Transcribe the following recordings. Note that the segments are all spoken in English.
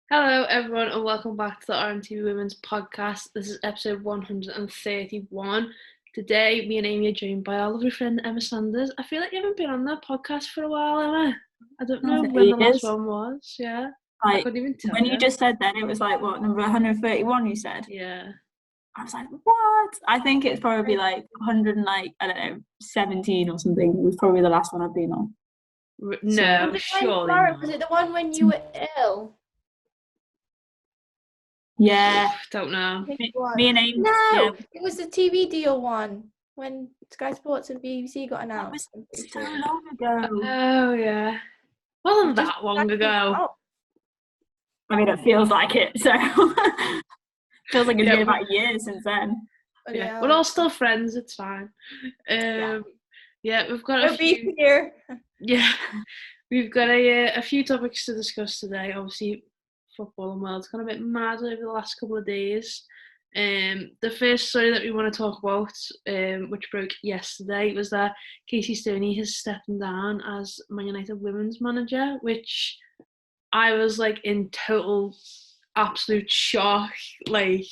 Hello everyone and welcome back to the RMTV Women's podcast. This is episode 131. Today me and Amy are joined by our lovely friend Emma Sanders. I feel like you haven't been on that podcast for a while, Emma. I don't know when the last one was, yeah. I couldn't even tell when you just said that, it was like, what, number 131 you said? Yeah. I was like, what? I think it's probably like 100 and like, I don't know, 17 or something. It was probably the last one I've been on. No, surely not. Was it the one when you were ill? Yeah. Don't know. Me and Amy. No, yeah. It was the TV deal one when Sky Sports and BBC got announced. That was so long ago. Oh yeah. Wasn't that long ago? I mean, it feels like it, so feels like it's been about a year since then. Yeah, we're all still friends. It's fine. We've got a few. Here. Yeah, we've got a few topics to discuss today. Obviously, football and world's gone a bit mad over the last couple of days. The first story that we want to talk about, which broke yesterday, was that Casey Stoney has stepped down as Man United Women's manager, which I was like in total, absolute shock. Like,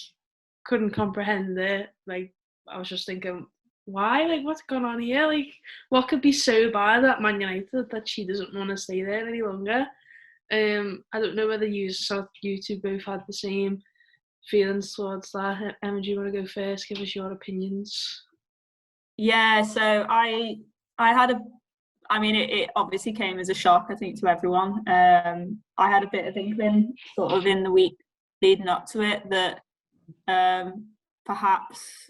couldn't comprehend it. Like, I was just thinking, why? Like, what's going on here? Like, what could be so bad at Man United that she doesn't want to stay there any longer? I don't know whether you two both had the same feelings towards that. Emma, do you want to go first? Give us your opinions. Yeah, so I had it obviously came as a shock, I think, to everyone. I had a bit of inkling sort of in the week leading up to it that perhaps,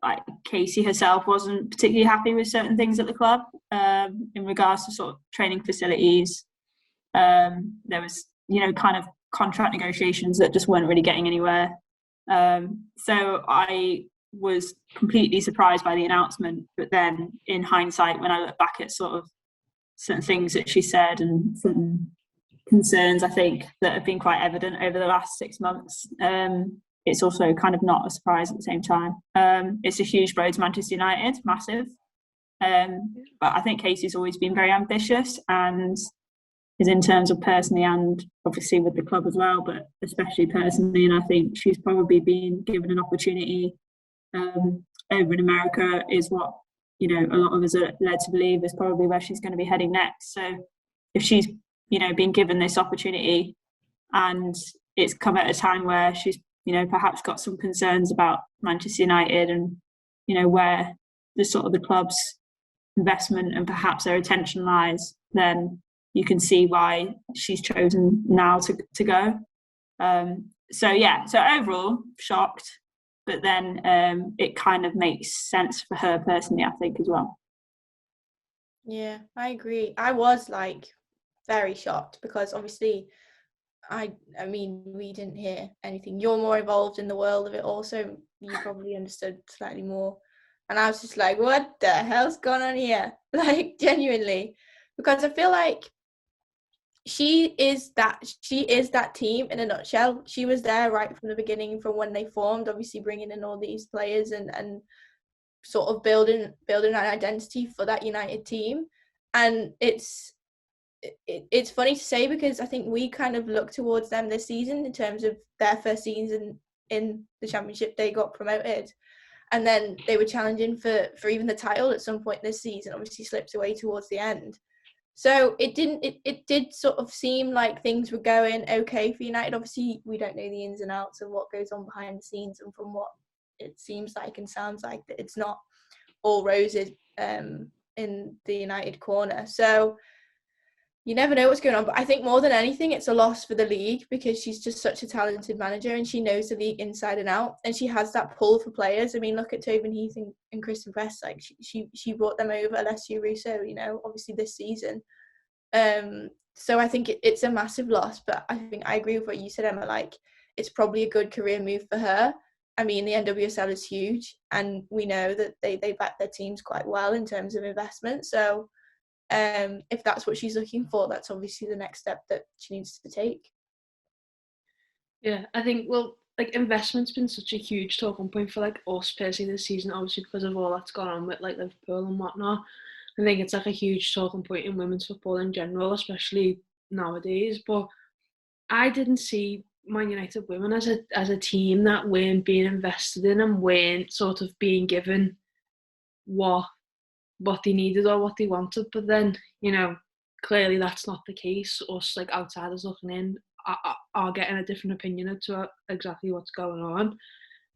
like Casey herself wasn't particularly happy with certain things at the club in regards to sort of training facilities. There was, kind of contract negotiations that just weren't really getting anywhere. So I was completely surprised by the announcement, but then in hindsight, when I look back at sort of certain things that she said and certain concerns, I think, that have been quite evident over the last 6 months, it's also kind of not a surprise at the same time. It's a huge blow to Manchester United, massive. But I think Casey's always been very ambitious and is, in terms of personally and obviously with the club as well, but especially personally. And I think she's probably been given an opportunity over in America, is what, a lot of us are led to believe is probably where she's going to be heading next. So if she's, been given this opportunity and it's come at a time where she's, perhaps got some concerns about Manchester United and, where the sort of the club's investment and perhaps their attention lies, then you can see why she's chosen now to go. So overall, shocked, but then it kind of makes sense for her personally, I think, as well. Yeah, I agree. I was like very shocked because obviously I mean, we didn't hear anything. You're more involved in the world of it also. You probably understood slightly more. And I was just like, what the hell's going on here? Like, genuinely. Because I feel like she is that team in a nutshell. She was there right from the beginning, from when they formed, obviously bringing in all these players and sort of building an identity for that United team. And it's funny to say because I think we kind of look towards them this season in terms of their first season in the Championship. They got promoted and then they were challenging for even the title at some point this season, obviously slipped away towards the end. So it did sort of seem like things were going okay for United. Obviously, we don't know the ins and outs of what goes on behind the scenes, and from what it seems like and sounds like, that it's not all roses in the United corner. So you never know what's going on. But I think more than anything, it's a loss for the league because she's just such a talented manager and she knows the league inside and out. And she has that pull for players. I mean, look at Tobin Heath and Kristen Press. Like she brought them over, Alessia Russo, obviously this season. So I think it's a massive loss. But I think I agree with what you said, Emma. Like, it's probably a good career move for her. I mean, the NWSL is huge. And we know that they back their teams quite well in terms of investment. So if that's what she's looking for, that's obviously the next step that she needs to take. Yeah, I think, investment's been such a huge talking point for us personally this season, obviously because of all that's gone on with Liverpool and whatnot. I think it's like a huge talking point in women's football in general, especially nowadays. But I didn't see Man United women as a team that weren't being invested in and weren't sort of being given what they needed or what they wanted. But then, clearly that's not the case. Us, like, outsiders looking in are getting a different opinion as to exactly what's going on.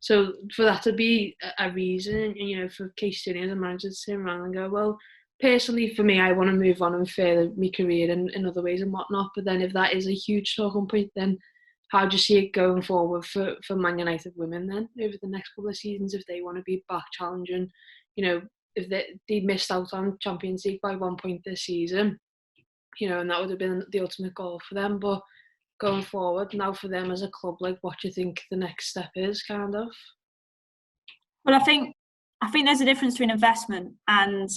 So for that to be a reason, for Casey Stoney as a manager to turn around and go, well, personally for me, I want to move on and further my career in other ways and whatnot. But then if that is a huge talking point, then how do you see it going forward for Man United women then over the next couple of seasons if they want to be back challenging? If they missed out on Champions League by 1 point this season, and that would have been the ultimate goal for them. But going forward now for them as a club, like, what do you think the next step is, kind of? Well, I think there's a difference between investment and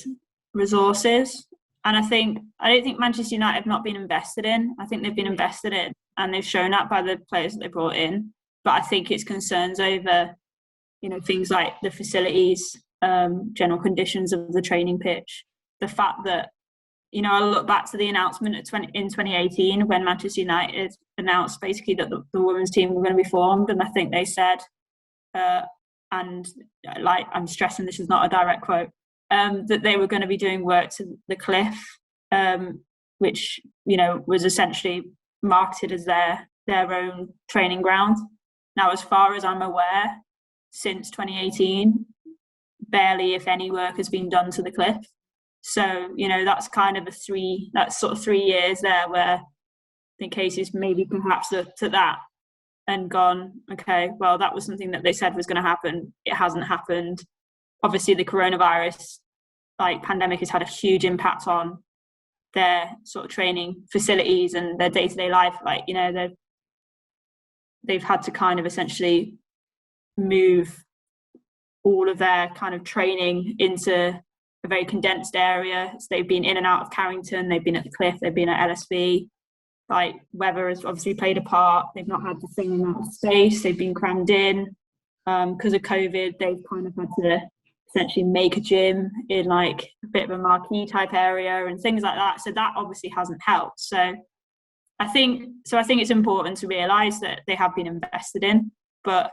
resources, and I don't think Manchester United have not been invested in. I think they've been invested in, and they've shown that by the players that they brought in. But I think it's concerns over, things like the facilities, general conditions of the training pitch, the fact that, I look back to the announcement in 2018 when Manchester United announced basically that the women's team were going to be formed, and I think they said, and like, I'm stressing this is not a direct quote, that they were going to be doing work to the cliff, which was essentially marketed as their own training ground. Now, as far as I'm aware, since 2018, barely if any work has been done to the cliff. So, that's kind of 3 years there where I think Casey's maybe perhaps looked at that and gone, okay, well, that was something that they said was going to happen. It hasn't happened. Obviously, the coronavirus pandemic has had a huge impact on their sort of training facilities and their day-to-day life. They've had to kind of essentially move all of their kind of training into a very condensed area. So they've been in and out of Carrington, they've been at the cliff, they've been at LSB. Weather has obviously played a part. They've not had the same amount of space. They've been crammed in. Because of COVID, they've kind of had to essentially make a gym in a bit of a marquee type area and things like that. So that obviously hasn't helped. So I think it's important to realise that they have been invested in, but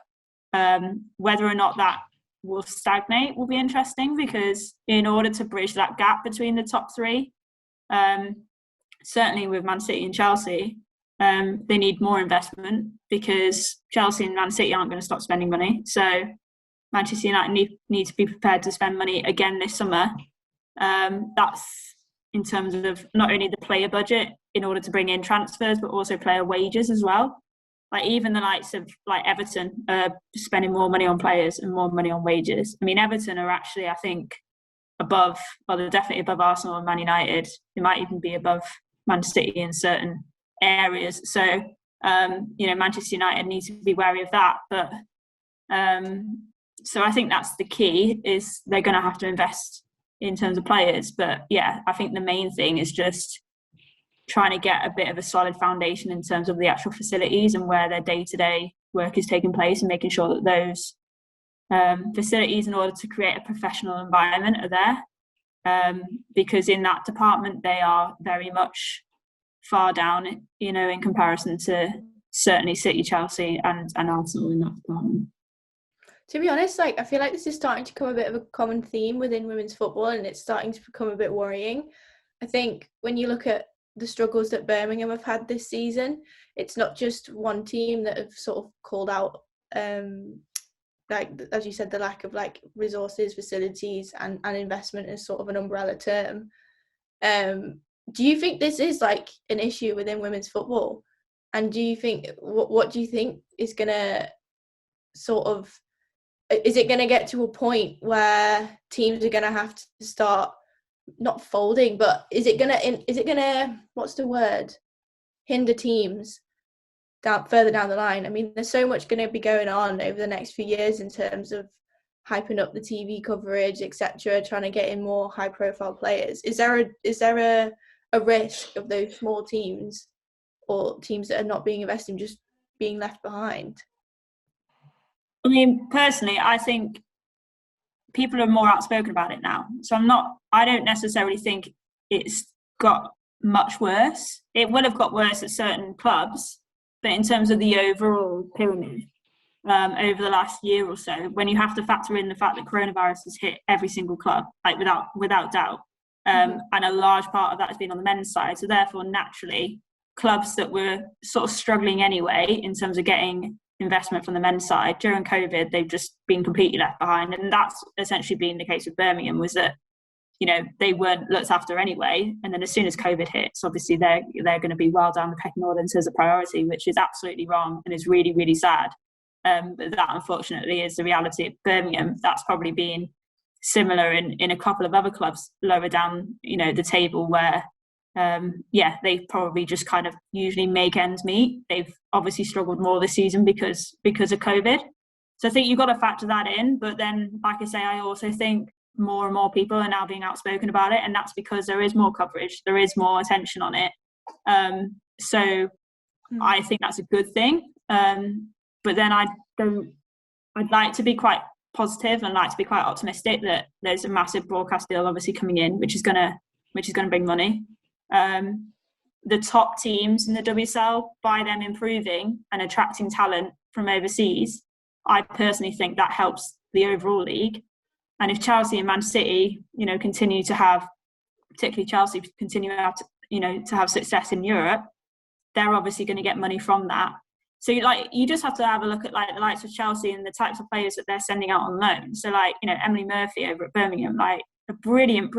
whether or not that will stagnate will be interesting, because in order to bridge that gap between the top 3, certainly with Man City and Chelsea, they need more investment, because Chelsea and Man City aren't going to stop spending money. So Manchester United need to be prepared to spend money again this summer. That's in terms of not only the player budget in order to bring in transfers, but also player wages as well. Even the likes of Everton spending more money on players and more money on wages. I mean, Everton are actually, I think, they're definitely above Arsenal and Man United. They might even be above Man City in certain areas. So, Manchester United needs to be wary of that. But so I think that's the key, is they're going to have to invest in terms of players. But yeah, I think the main thing is just trying to get a bit of a solid foundation in terms of the actual facilities and where their day-to-day work is taking place, and making sure that those facilities, in order to create a professional environment, are there. Because in that department, they are very much far down, in comparison to certainly City, Chelsea and Arsenal in that department. To be honest, I feel like this is starting to become a bit of a common theme within women's football, and it's starting to become a bit worrying. I think when you look at the struggles that Birmingham have had this season, it's not just one team that have sort of called out, as you said, the lack of resources, facilities and investment as sort of an umbrella term. Do you think this is an issue within women's football? And do you think, what do you think is going to is it going to get to a point where teams are going to have to start not folding, but is it gonna what's the word, hinder teams further down the line? I mean, there's so much going to be going on over the next few years in terms of hyping up the TV coverage, etc., trying to get in more high profile players. Is there a risk of those small teams or teams that are not being invested in just being left behind? I mean, personally, I think people are more outspoken about it now. So I don't necessarily think it's got much worse. It will have got worse at certain clubs, but in terms of the overall pyramid, over the last year or so, when you have to factor in the fact that coronavirus has hit every single club, like without doubt, and a large part of that has been on the men's side. So therefore, naturally, clubs that were sort of struggling anyway in terms of getting investment from the men's side during COVID, they've just been completely left behind. And that's essentially been the case with Birmingham, was that, you know, they weren't looked after anyway. And then as soon as COVID hits, obviously they're going to be well down the pecking order as a priority, which is absolutely wrong and is really, really sad. But that unfortunately is the reality at Birmingham. That's probably been similar in a couple of other clubs lower down, you know, the table, where they probably just kind of usually make ends meet. They've obviously struggled more this season because of COVID. So I think you've got to factor that in. But then, like I say, I also think more and more people are now being outspoken about it, and that's because there is more coverage, there is more attention on it. So I think that's a good thing. But then I'd like to be quite positive and like to be quite optimistic that there's a massive broadcast deal obviously coming in, which is gonna bring money. The top teams in the WSL, by them improving and attracting talent from overseas, I personally think that helps the overall league. And if Chelsea and Man City, you know, continue to have, particularly Chelsea, to have success in Europe, they're obviously going to get money from that. So you just have to have a look at like the likes of Chelsea and the types of players that they're sending out on loan. So like, you know, Emily Murphy over at Birmingham, like a brilliant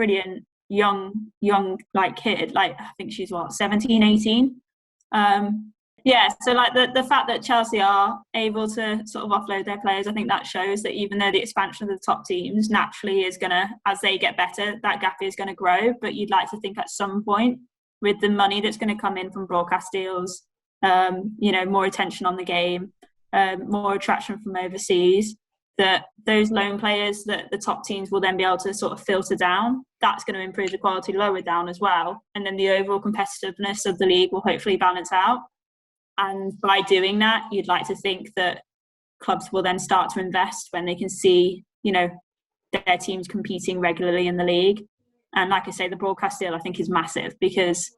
young like kid, like I think she's 17, 18. So like the fact that Chelsea are able to sort of offload their players, I think that shows that even though the expansion of the top teams naturally is gonna, as they get better, that gap is gonna grow. But you'd like to think at some point, with the money that's going to come in from broadcast deals, more attention on the game, more attraction from overseas, that those loan players that the top teams will then be able to sort of filter down. That's going to improve the quality lower down as well. And then the overall competitiveness of the league will hopefully balance out. And by doing that, you'd like to think that clubs will then start to invest when they can see, you know, their teams competing regularly in the league. And like I say, the broadcast deal I think is massive because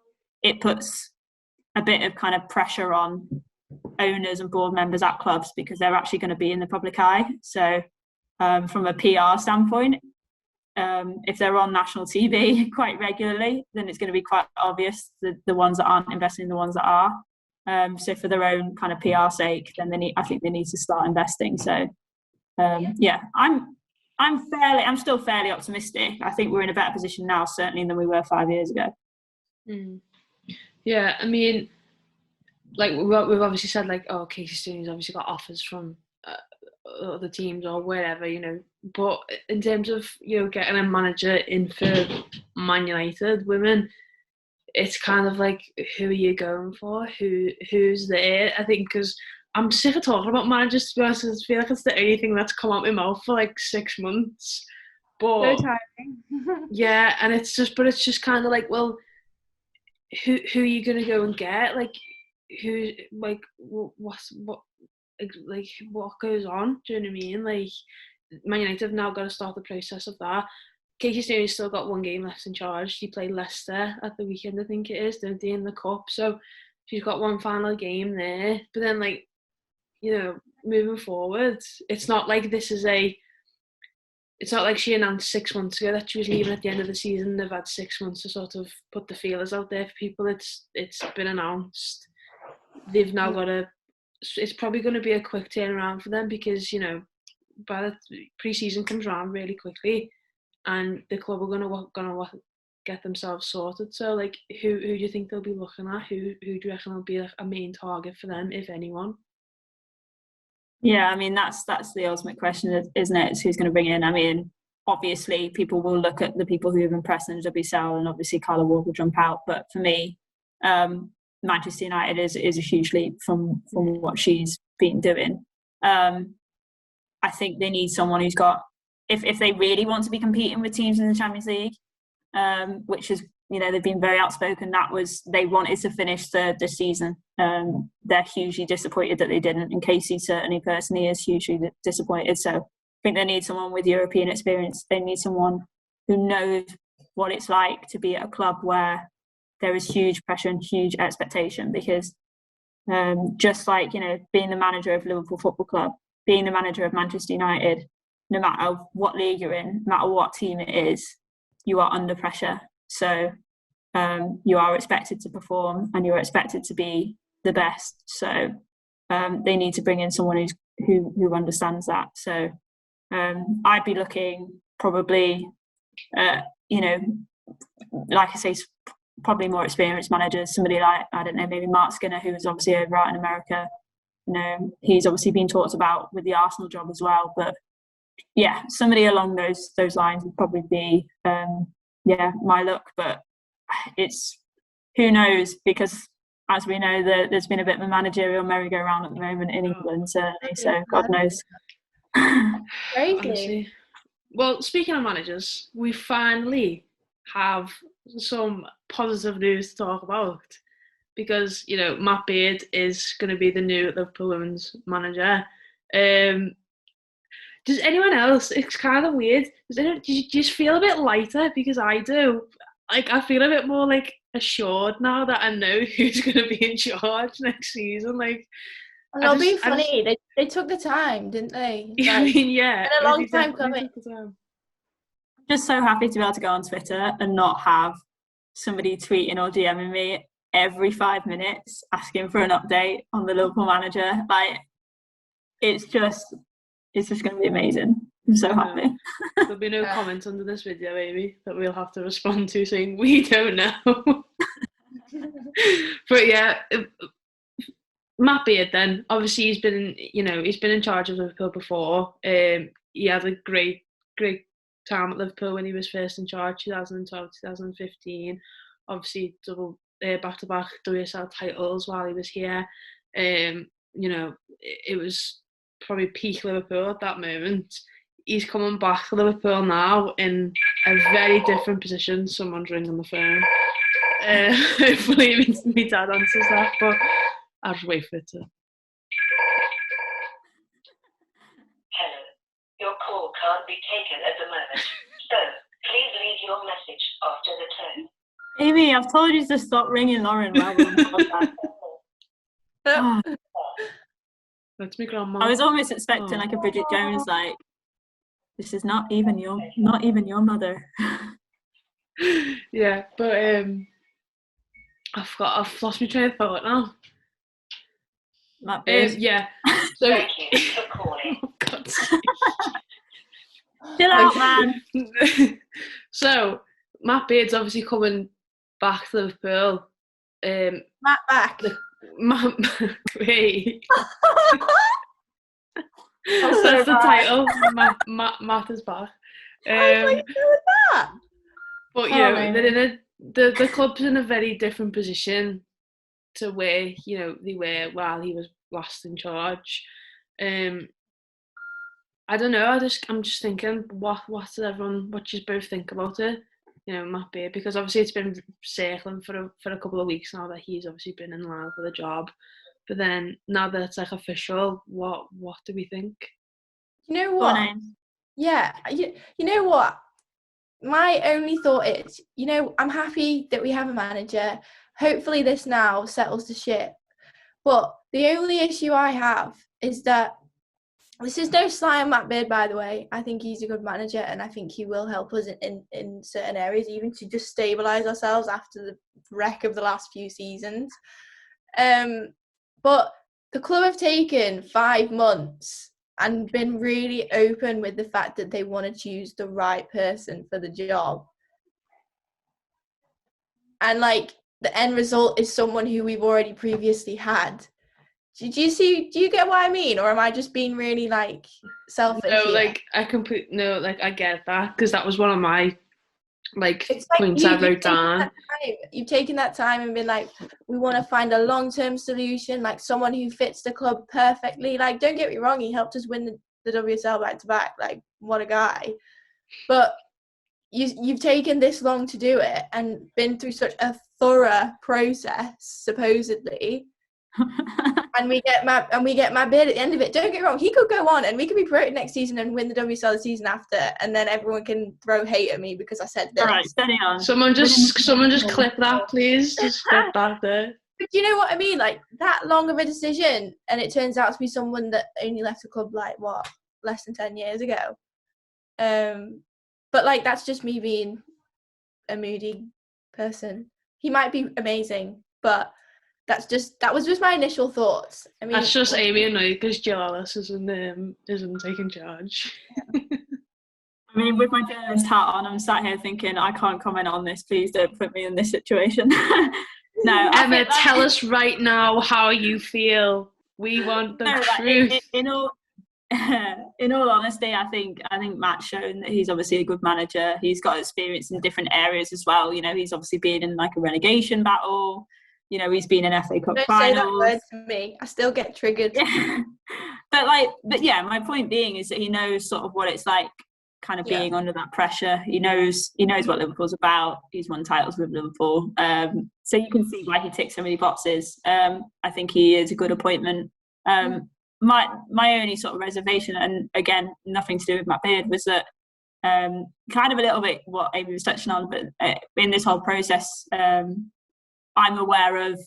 it puts a bit of kind of pressure on owners and board members at clubs because they're actually going to be in the public eye. So from a PR standpoint, if they're on national TV quite regularly, then it's going to be quite obvious the ones that aren't investing in the ones that are. So for their own kind of PR sake, then I think they need to start investing. So I'm still fairly optimistic. I think we're in a better position now, certainly, than we were 5 years ago. Yeah, I mean, like we've obviously said, like, oh, Casey Stoney's obviously got offers from other teams or wherever, you know. But in terms of, you know, getting a manager in for Man United women, it's kind of like, who are you going for? Who's there? I think because I'm sick of talking about managers, to be honest. I feel like it's the only thing that's come out my mouth for like 6 months. But so tiring. Yeah, and it's just kind of like, well, who are you gonna go and get? Like, who, like, what goes on? Do you know what I mean? Like, Man United have now got to start the process of that. Casey Stoney's still got one game left in charge. She played Leicester at the weekend, I think it is, don't they, in the cup? So she's got one final game there. But then, like, you know, moving forward, it's not like it's not like she announced 6 months ago that she was leaving at the end of the season. They've had 6 months to sort of put the feelers out there for people. It's been announced. They've now got it's probably going to be a quick turnaround for them because, you know, by the pre-season comes around really quickly and the club are going to get themselves sorted. So, like, who do you think they'll be looking at? Who do you reckon will be a main target for them, if anyone? Yeah, I mean, that's the ultimate question, isn't it? It's who's going to bring in. I mean, obviously, people will look at the people who have impressed in the WSL, and obviously Carla Ward will jump out. But for me, Manchester United is a huge leap from what she's been doing. I think they need someone who's got, if they really want to be competing with teams in the Champions League, which is, you know, they've been very outspoken. They wanted to finish the season. They're hugely disappointed that they didn't, and Casey certainly personally is hugely disappointed. So think they need someone with European experience. They need someone who knows what it's like to be at a club where there is huge pressure and huge expectation, because just like, you know, being the manager of Liverpool Football Club, being the manager of Manchester United, no matter what league you're in, no matter what team it is, you are under pressure. So you are expected to perform and you're expected to be the best. So they need to bring in someone who understands that. So I'd be looking probably, you know, like I say, probably more experienced managers, somebody like, I don't know, maybe Mark Skinner, who was obviously over out in America. You know, he's obviously been talked about with the Arsenal job as well. But yeah, somebody along those lines would probably be, my look. But it's, who knows, because as we know, there's been a bit of a managerial merry-go-round at the moment in England, certainly. So God knows. Crazy. Honestly. Well, speaking of managers, we finally have some positive news to talk about, because, you know, Matt Beard is going to be the new Liverpool Women's manager. Does anyone else, it's kind of weird, do you just feel a bit lighter? Because I do. Like, I feel a bit more like assured now that I know who's going to be in charge next season. Like, and it'll be funny. They took the time, didn't they? Like, I mean, yeah, it's been a long time coming. Just so happy to be able to go on Twitter and not have somebody tweeting or DMing me every 5 minutes asking for an update on the Liverpool manager. Like, it's just going to be amazing. I'm so happy. There'll be no comments under this video, maybe, that we'll have to respond to saying we don't know. But yeah, Matt Beard then, obviously he's been in charge of Liverpool before. He had a great time at Liverpool when he was first in charge, 2012, 2015. Obviously double back-to-back WSL titles while he was here. You know, it was probably peak Liverpool at that moment. He's coming back to Liverpool now in a very different position. Someone's ringing the phone. Hopefully my dad answers that, but I'll just wait for it to. Hello. Your call can't be taken at the moment, so please leave your message after the tone. Amy, I've told you to stop ringing Lauren while we're on the podcast. That's my grandma. I was almost expecting like a Bridget Jones, like, this is not even your mother. Yeah, but I've lost my train of thought now. Yeah. So Thank you for calling. Oh, God's sake. Chill out, man. So Matt Beard's obviously coming back to Liverpool. Matt back. Wait. That's the title. Matt is back. I was like, who was that? But you know, they're the club's in a very different position to where, you know, they were while he was last in charge. I don't know. I'm just thinking, what do you both think about it? You know, Matt Beard, because obviously it's been circling for a couple of weeks now that he's obviously been in line for the job. But then now that it's like official, what do we think? You know what? Yeah, you know what? My only thought is, you know, I'm happy that we have a manager. Hopefully this now settles the ship. But the only issue I have is that this is no sly on Matt Beard, by the way. I think he's a good manager and I think he will help us in certain areas, even to just stabilise ourselves after the wreck of the last few seasons. But the club have taken 5 months and been really open with the fact that they want to choose the right person for the job. And like, the end result is someone who we've already previously had. Do you get what I mean? Or am I just being really like selfish? No, here? like I get that, because that was one of my points I wrote down. You've taken that time and been like, we want to find a long-term solution, like someone who fits the club perfectly. Like, don't get me wrong, he helped us win the WSL back-to-back. Like, what a guy. But you've taken this long to do it and been through such a thorough process, supposedly, and we get Matt Beard at the end of it. Don't get me wrong, he could go on and we could be promoted next season and win the WSL the season after, and then everyone can throw hate at me because I said this. All right, steady on. Someone just clip that, please. Just clip that there. But you know what I mean? Like, that long of a decision, and it turns out to be someone that only left the club like less than 10 years ago. But like, that's just me being a moody person. He might be amazing, but that was just my initial thoughts. I mean, that's just Amy annoyed because Jill Ellis isn't taking charge. I mean, with my journalist hat on, I'm sat here thinking, I can't comment on this. Please don't put me in this situation. No, Emma, tell us right now how you feel. We want the truth. In all honesty, I think Matt's shown that he's obviously a good manager. He's got experience in different areas as well. You know, he's obviously been in like a relegation battle. You know, he's been in FA Cup Don't finals. say that word to me. I still get triggered. But yeah, my point being is that he knows sort of what it's like, kind of being under that pressure. He knows what Liverpool's about. He's won titles with Liverpool, so you can see why he ticks so many boxes. I think he is a good appointment. My only sort of reservation, and again, nothing to do with Matt Beard, was that kind of a little bit what Amy was touching on, but in this whole process, I'm aware of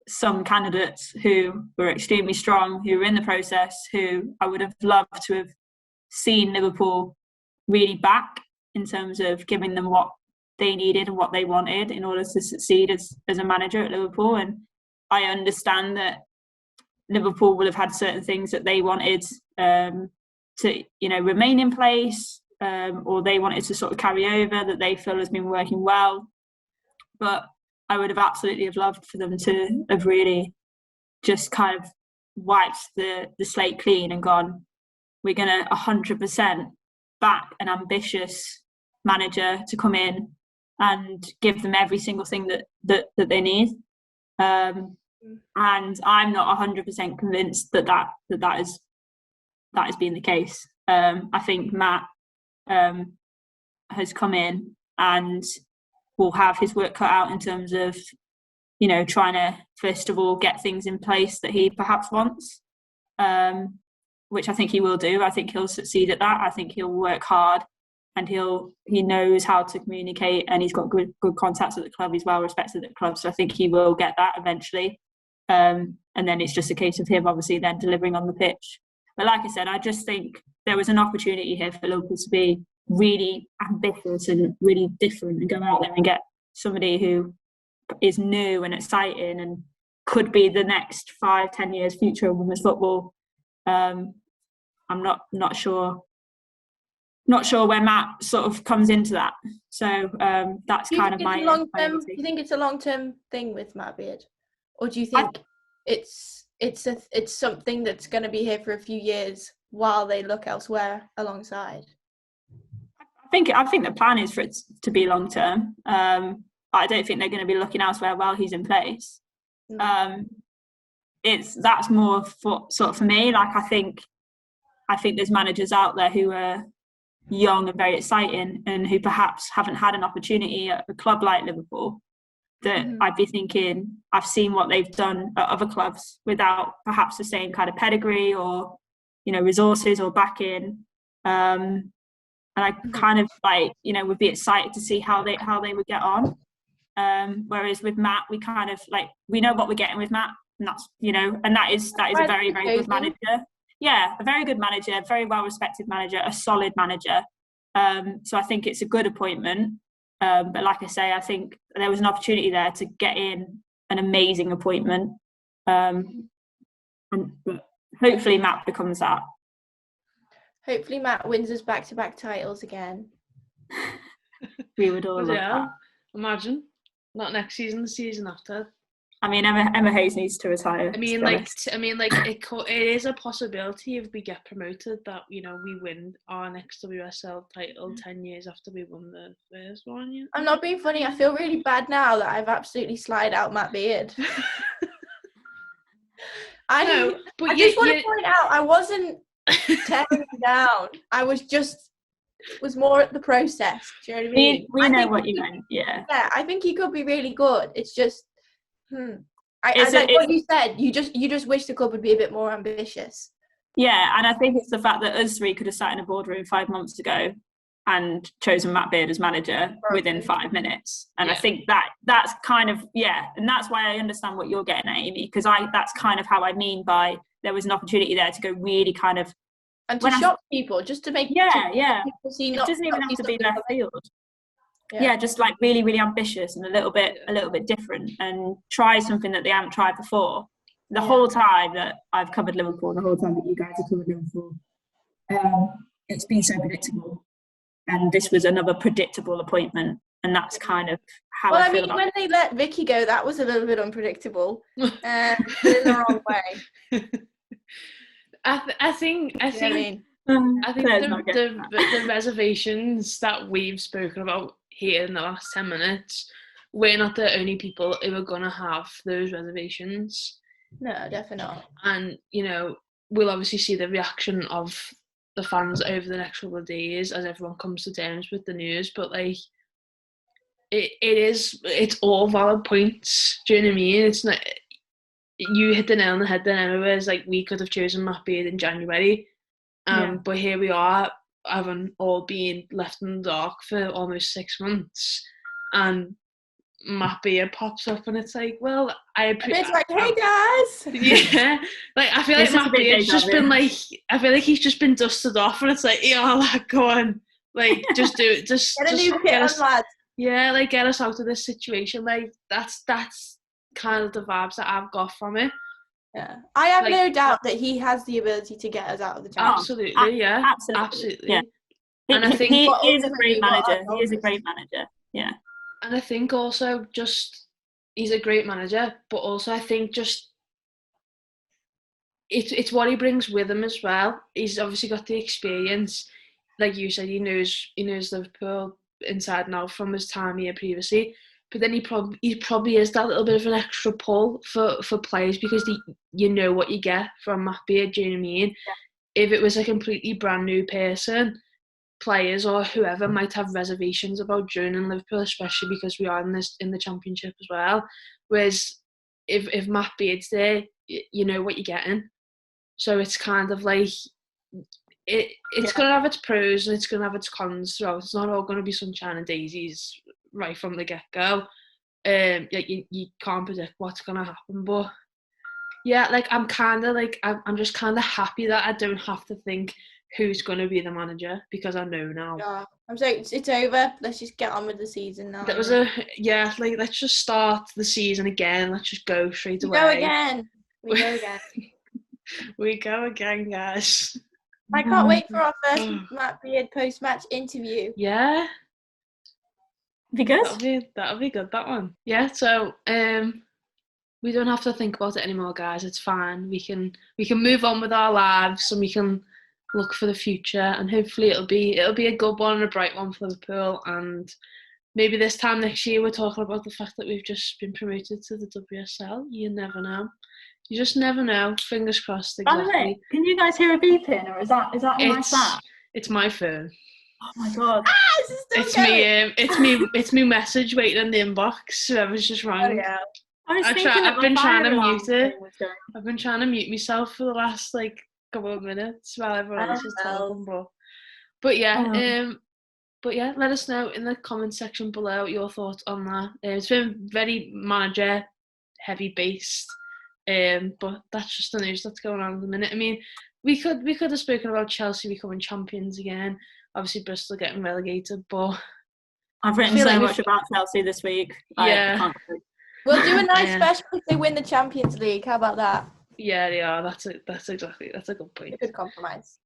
some candidates who were extremely strong, who were in the process, who I would have loved to have seen Liverpool really back in terms of giving them what they needed and what they wanted in order to succeed as a manager at Liverpool. And I understand that Liverpool will have had certain things that they wanted to, you know, remain in place, or they wanted to sort of carry over that they feel has been working well. But I would have absolutely have loved for them to have really just kind of wiped the slate clean and gone, we're going to 100% back an ambitious manager to come in and give them every single thing that they need. And I'm not 100% convinced that has been the case. I think Matt has come in and will have his work cut out in terms of, you know, trying to first of all get things in place that he perhaps wants, which I think he will do. I think he'll succeed at that. I think he'll work hard, and he knows how to communicate, and he's got good contacts at the club. He's well respected at the club, so I think he will get that eventually. And then it's just a case of him obviously then delivering on the pitch. But like I said, I just think there was an opportunity here for Liverpool to be really ambitious and really different and go out there and get somebody who is new and exciting and could be the next 5-10 years future of women's football. I'm not sure where Matt sort of comes into that. So that's kind of my do you think it's a long-term thing with Matt Beard, or do you think it's something that's going to be here for a few years while they look elsewhere alongside? I think the plan is for it to be long-term. I don't think they're going to be looking elsewhere while he's in place. No. That's more for me. Like, I think there's managers out there who are young and very exciting and who perhaps haven't had an opportunity at a club like Liverpool, that I'd be thinking, I've seen what they've done at other clubs without perhaps the same kind of pedigree or, you know, resources or backing. And I kind of would be excited to see how they would get on. Whereas with Matt, we kind of we know what we're getting with Matt, and that's, and that is a very, very good manager. Yeah, a very good manager, very well respected manager, a solid manager. So I think it's a good appointment. But like I say, I think there was an opportunity there to get in an amazing appointment. And hopefully Matt becomes that. Hopefully Matt wins us back-to-back titles again. We would all love that. Imagine. Not next season, the season after. I mean, Emma Hayes needs to retire. It is a possibility if we get promoted that, we win our next WSL title 10 years after we won the first one. Yeah. I'm not being funny. I feel really bad now that I've absolutely slide out Matt Beard. I just want to point out, I wasn't tearing him down. I was more at the process. Do you know what I mean? We know what you meant, yeah. Yeah, I think he could be really good. It's just, I like what you said. You just wish the club would be a bit more ambitious. Yeah, and I think it's the fact that us three could have sat in a boardroom 5 months ago and chosen Matt Beard as manager within 5 minutes. And I think that's kind of, and that's why I understand what you're getting at, Amy, because that's kind of how I mean by there was an opportunity there to go really kind of... And to shock people, just to make people see it doesn't even have to be left field. Yeah, just like really, really ambitious and a little bit different, and try something that they haven't tried before. The whole time that I've covered Liverpool, the whole time that you guys have covered Liverpool, it's been so predictable. And this was another predictable appointment, and that's kind of how I feel about when they let Vicky go, that was a little bit unpredictable, but in the wrong way. I think the reservations that we've spoken about here in the last 10 minutes, we're not the only people who are going to have those reservations. No, definitely not. And, we'll obviously see the reaction of the fans over the next couple of days as everyone comes to terms with the news. But, like, it's all valid points. Do you know what I mean? It's not... You hit the nail on the head then, whereas, like, we could have chosen Matt Beard in January. But here we are, having all been left in the dark for almost 6 months. And Matt Beard pops up and it's like, well, it's like, hey guys. Yeah, like I feel like Matt Beard's just been like, I feel like he's just been dusted off, and it's like, like, go on, like, just do it, just get a new kit on, lad. Yeah, like, get us out of this situation. Like, that's kind of the vibes that I've got from it. Yeah, I have no doubt that he has the ability to get us out of the championship. Absolutely, absolutely. Yeah. And I think he is a great manager. He is a great manager. Yeah. And I think also just he's a great manager, but also I think just it's what he brings with him as well. He's obviously got the experience, like you said. He knows Liverpool inside and out from his time here previously. But then he probably is that little bit of an extra pull for players, because you know what you get from Matt Beard. Do you know what I mean? Yeah. If it was a completely brand new person, players or whoever might have reservations about joining Liverpool, especially because we are in the Championship as well. Whereas if Matt Beard's there, you know what you're getting. So it's kind of like it's going to have its pros and it's going to have its cons throughout. It's not all going to be sunshine and daisies right from the get-go. Like you can't predict what's going to happen, but yeah, like I'm just kind of happy that I don't have to think who's going to be the manager, because I know now. Yeah, I'm saying it's over. Let's just get on with the season now. That was like, let's just start the season again. Let's just go straight away. We go again. We go again, guys. I can't wait for our first Matt Beard post-match interview. Yeah. Be good. That'll be good, that one. Yeah, so we don't have to think about it anymore, guys. It's fine. We can move on with our lives, and we can look for the future, and hopefully it'll be a good one and a bright one for Liverpool. And maybe this time next year we're talking about the fact that we've just been promoted to the WSL. You never know. You just never know. Fingers crossed. Exactly. By the way, can you guys hear a beeping, or is that on my phone? It's my phone. Oh my god! It's me message waiting in the inbox. Whoever's just rang. Oh, yeah. I've been trying to mute it. I've been trying to mute myself for the last couple of minutes while everyone else is talking. But yeah, let us know in the comment section below your thoughts on that. It's been very manager heavy based, but that's just the news that's going on at the minute. I mean, we could have spoken about Chelsea becoming champions again. Obviously, Bristol getting relegated, but I've written so much about Chelsea this week. Yeah. We'll do a nice special if they win the Champions League. How about that? Yeah, they are. That's a good point. A good compromise.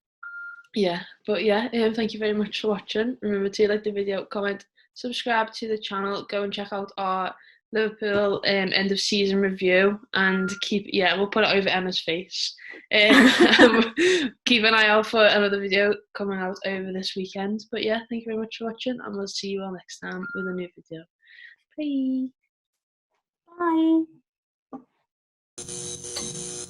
Yeah, but yeah, thank you very much for watching. Remember to like the video, comment, subscribe to the channel, go and check out our Liverpool end of season review, and we'll put it over Emma's face. Keep an eye out for another video coming out over this weekend. But yeah, thank you very much for watching, and we'll see you all next time with a new video. Bye. Bye.